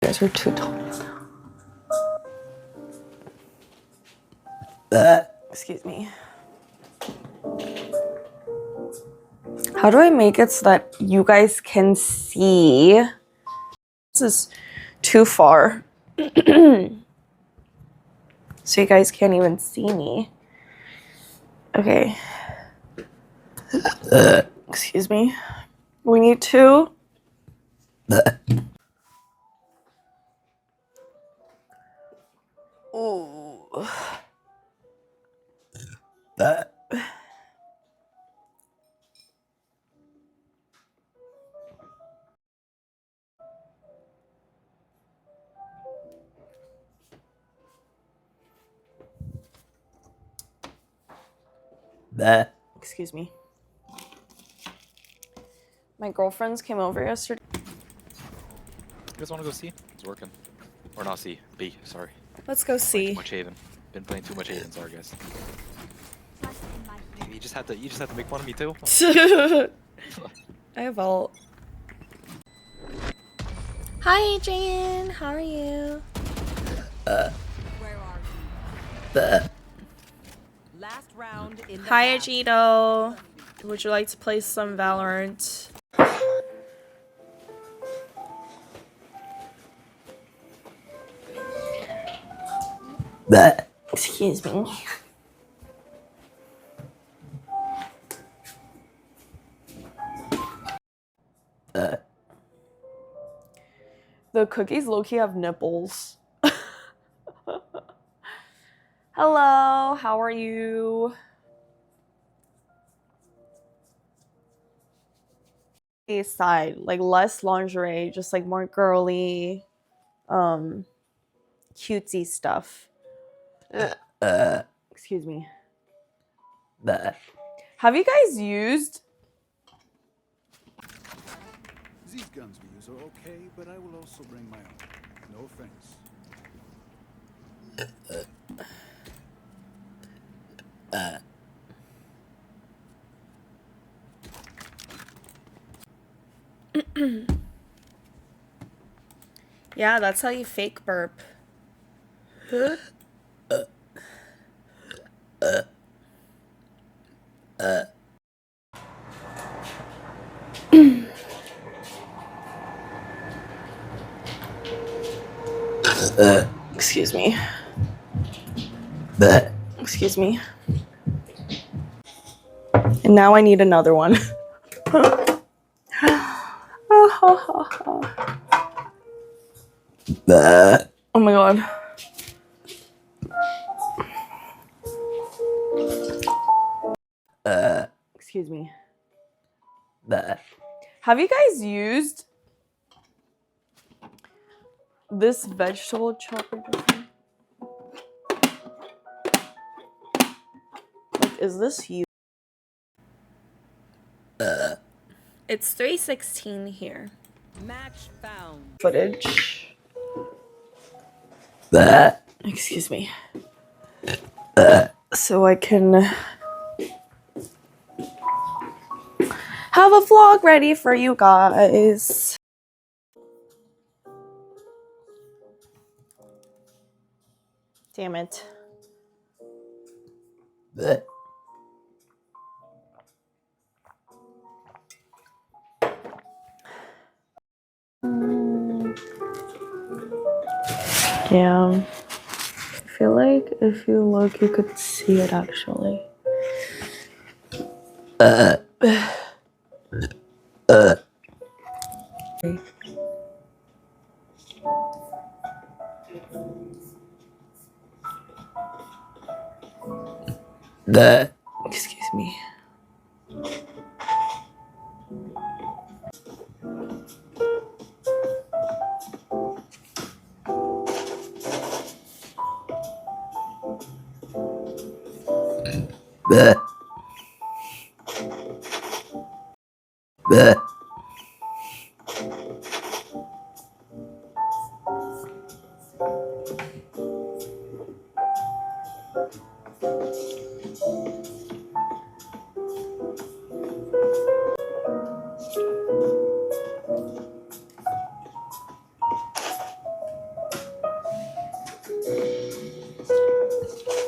You guys are too tall. Excuse me. How do I make it so that you guys can see? This is too far. So you guys can't even see me. Okay. Excuse me. We need to. Ooh. Excuse me. My girlfriends came over yesterday. You guys want to go C? It's working. Or not C, B, sorry. Let's go see. Too much Haven. Been playing too much Haven, sorry guys. You just had to make fun of me too? I have ult. Hi Adrian, how are you? Where are you? Last round in the Hi half. Ajito. Would you like to play some Valorant? Excuse me. The cookies low-key have nipples. Hello, how are you? Side, like less lingerie, just like more girly, cutesy stuff. Excuse me. Have you guys used? These guns we use are okay, but I will also bring my own. No offense. Yeah, that's how you fake burp. Excuse me. Excuse me. And now I need another one. Oh my god. Excuse me. Have you guys used this vegetable chopper? Like, is this you? It's 3:16 here. Match found. Footage. Excuse me. So I can have a vlog ready for you guys. Damn it. Yeah. I feel like if you look, you could see it actually. Excuse me.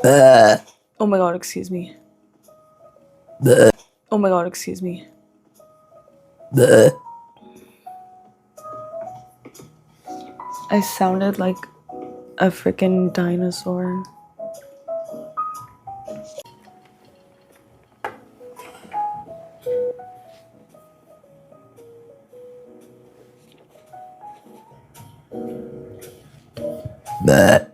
Oh my god, excuse me. Oh my god, excuse me. I sounded like a freaking dinosaur. Bleh.